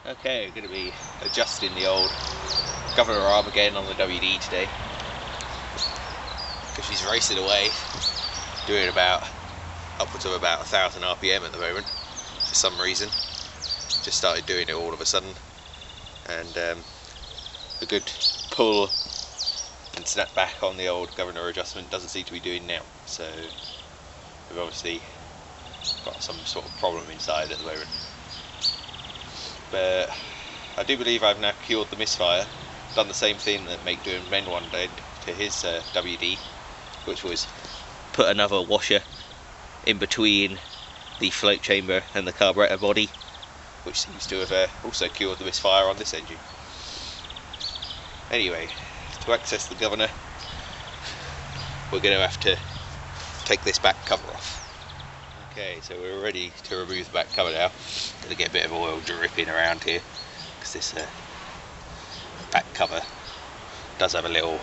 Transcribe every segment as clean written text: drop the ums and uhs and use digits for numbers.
Okay, we're going to be adjusting the old governor arm again on the WD today, because she's racing away, doing about upwards of about 1,000 RPM at the moment for some reason. Just started doing it all of a sudden, and a good pull and snap back on the old governor adjustment doesn't seem to be doing now, so we've obviously got some sort of problem inside at the moment. But I do believe I've now cured the misfire, done the same thing that Ben one did to his WD, which was put another washer in between the float chamber and the carburetor body, which seems to have also cured the misfire on this engine. Anyway, to access the governor, we're going to have to take this back cover off. Okay, so we're ready to remove the back cover now. Going to get a bit of oil dripping around here, because this back cover does have a little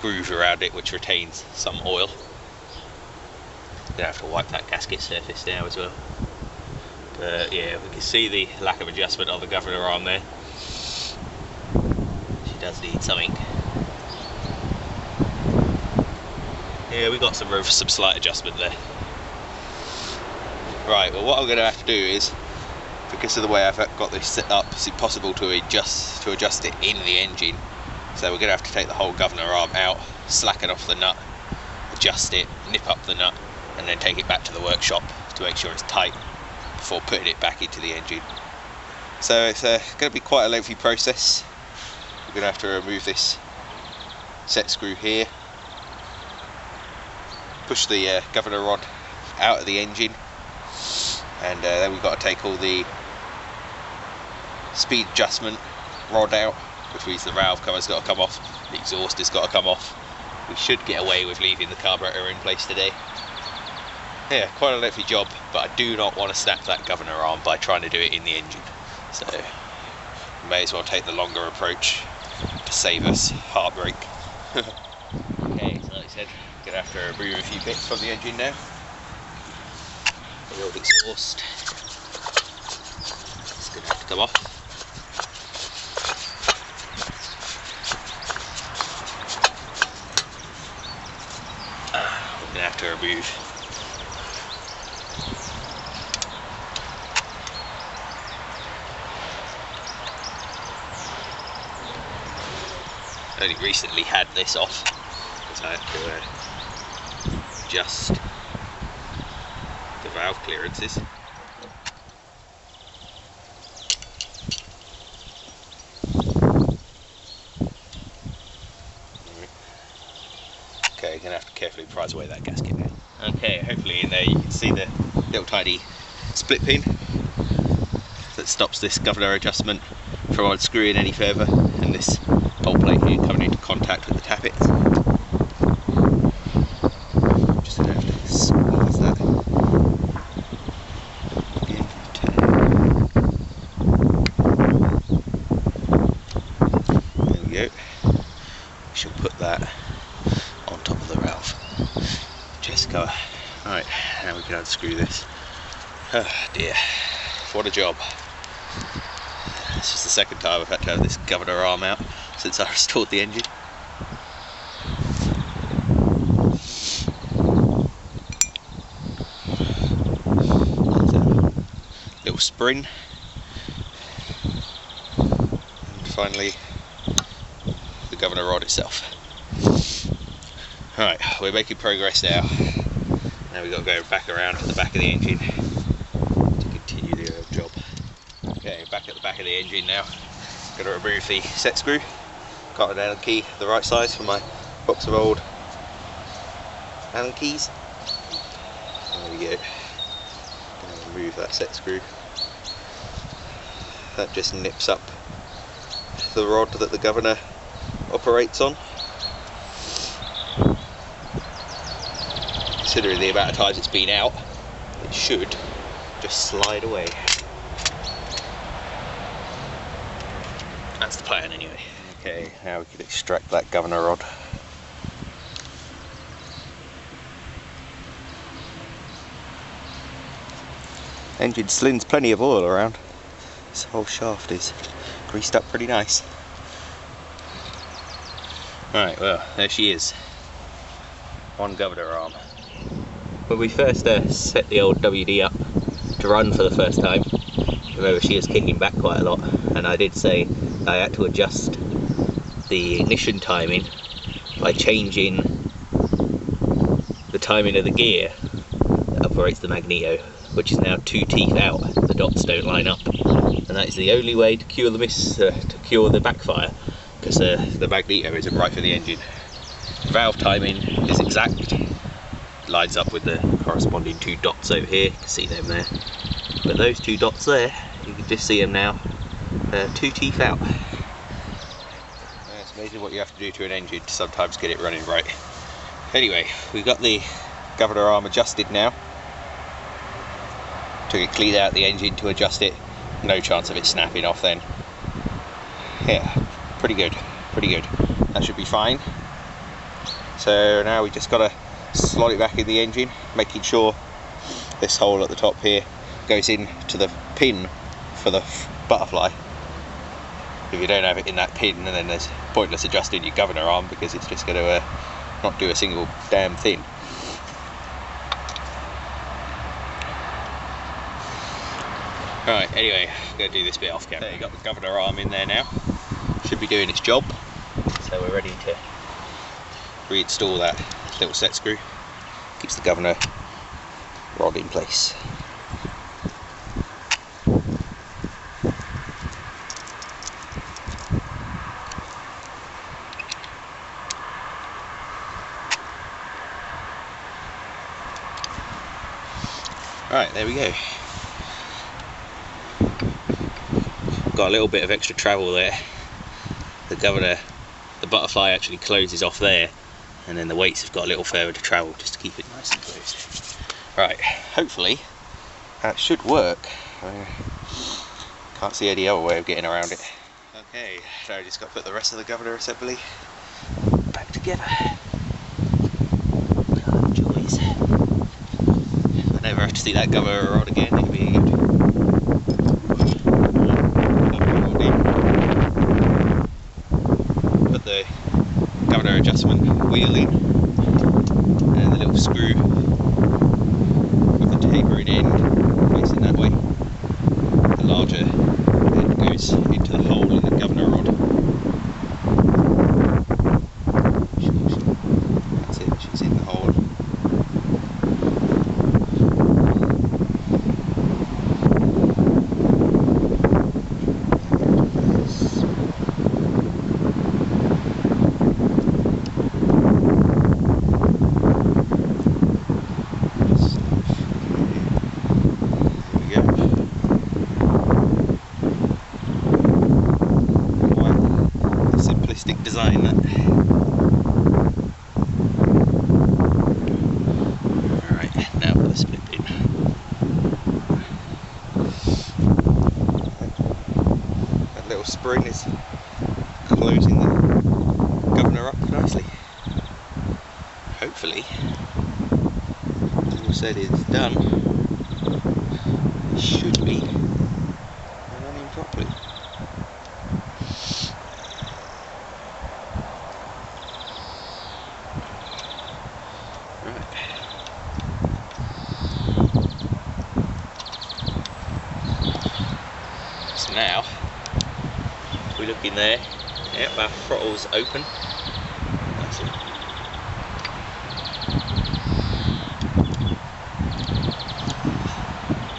groove around it which retains some oil. Going to have to wipe that gasket surface now as well. But yeah, we can see the lack of adjustment on the governor arm there. She does need something. Yeah, we got some room for some slight adjustment there. Right, well, what I'm going to have to do is, because of the way I've got this set up, is it possible to adjust it in the engine. So we're going to have to take the whole governor arm out, slacken off the nut, adjust it, nip up the nut, and then take it back to the workshop to make sure it's tight before putting it back into the engine. So it's going to be quite a lengthy process. We're going to have to remove this set screw here, push the governor rod out of the engine, and then we've got to take all the speed adjustment rod out, which means the valve cover's got to come off, the exhaust has got to come off. We should get away with leaving the carburetor in place today. Yeah, quite a lengthy job, but I do not want to snap that governor arm by trying to do it in the engine. So we may as well take the longer approach to save us heartbreak. Okay, so like I said, I'm going to have to remove a few bits from the engine now. The old exhaust, it's going to have to come off. We're going to have to remove I only recently had this off, because I had to adjust the valve clearances. Okay, going to have to carefully prise away that gasket now. Okay, hopefully in there you can see the little tiny split pin that stops this governor adjustment from unscrewing any further, and this bolt plate here coming into contact with the tappet. Just going to have to squeeze that in. There we go. We shall put that on top of the valve. Chest cover. Right, now we can unscrew this. Oh dear, what a job. This is the second time I've had to have this governor arm out since I restored the engine. There's a little spring, and finally the governor rod itself. Right, we're making progress now. Now we've got to go back around to the back of the engine to continue the old job. Okay, back at the back of the engine now. Got to remove the set screw. Got an Allen key, the right size for my box of old Allen keys. There we go. Going to remove that set screw. That just nips up the rod that the governor operates on. Considering the amount of times it's been out, it should just slide away. That's the plan anyway. Okay, now we can extract that governor rod. Engine slings plenty of oil around. this whole shaft is greased up pretty nice. Right, well, there she is. One governor arm. When we first set the old WD up to run for the first time, remember she was kicking back quite a lot, and I did say I had to adjust the ignition timing by changing the timing of the gear that operates the magneto, which is now 2 teeth out. The dots don't line up, and that is the only way to cure the to cure the backfire, because the magneto isn't right for the engine. Valve timing is exact, lines up with the corresponding 2 dots over here. You can see them there, but those 2 dots there, you can just see them now, 2 teeth out. It's amazing what you have to do to an engine to sometimes get it running right. Anyway, we've got the governor arm adjusted now. Took it clean out the engine to adjust it. No chance of it snapping off then. Yeah, pretty good, pretty good. That should be fine. So now we just got to slot it back in the engine, making sure this hole at the top here goes into the pin for the butterfly. If you don't have it in that pin, then there's pointless adjusting your governor arm, because it's just going to not do a single damn thing. Right, anyway, I'm going to do this bit off camera. There, you got the governor arm in there now. Should be doing its job. So we're ready to reinstall that little set screw. Keeps the governor rod in place. Right, there we go. Got a little bit of extra travel there. The governor, the butterfly actually closes off there, and then the weights have got a little further to travel just to keep it nice and closed. Right, hopefully that should work. Can't see any other way of getting around it. Okay, so I just got to put the rest of the governor assembly back together. Oh, joys. If I never have to see that governor rod again, it'll be good. Put the governor adjustment wheel in, and the little screw with the tapering end facing that way. The larger end goes into the hole in the governor rod. That's it, she's in the hole. Design that. Alright, now for the split pin. That little spring is closing the governor up nicely. Hopefully, all said is done, it should be running properly. So now, if we look in there, yep, our throttle's open. That's it.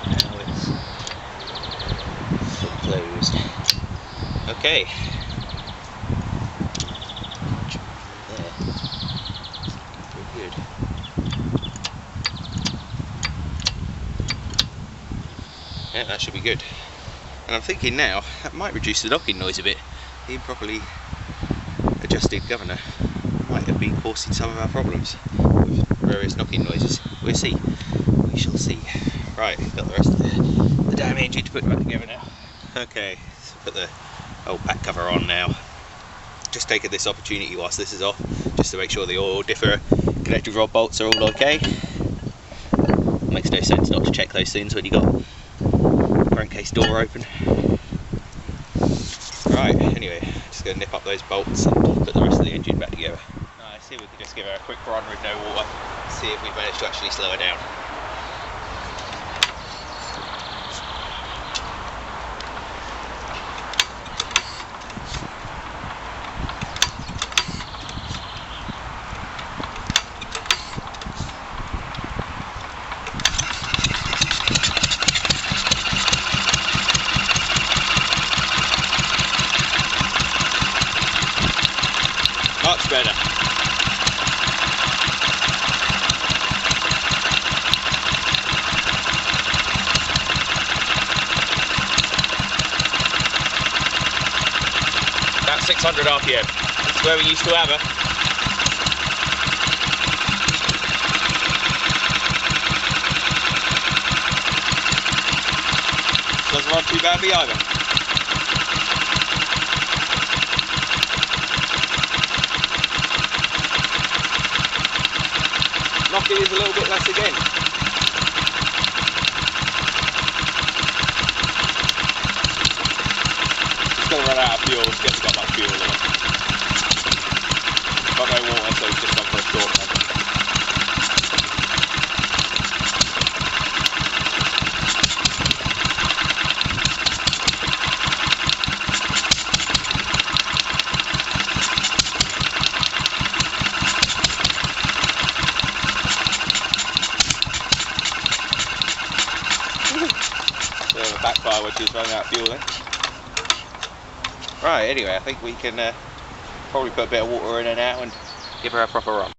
Now it's fully closed. Okay. There. Pretty good. Yeah, that should be good. And I'm thinking now, that might reduce the knocking noise a bit. The improperly adjusted governor might have been causing some of our problems with various knocking noises. We'll see. We shall see. Right, got the rest of the damn engine to put back together now. Okay, so put the old back cover on now. Just taking this opportunity whilst this is off, just to make sure the oil differ connecting rod bolts are all okay. Makes no sense not to check those things when you got the crankcase door open. Right, anyway, just going to nip up those bolts and put the rest of the engine back together. Right, see if we can just give her a quick run with no water, see if we've managed to actually slow her down. Much better. About 600 RPM. That's where we used to have her. Doesn't run too badly either. Knock it is a little bit less again. It's going to run out of fuel, it's definitely got much fuel in it. Got no water, so it's just gone for a short run. The backfire which is running out of fuel then. Right, anyway, I think we can probably put a bit of water in her now and give her a proper run.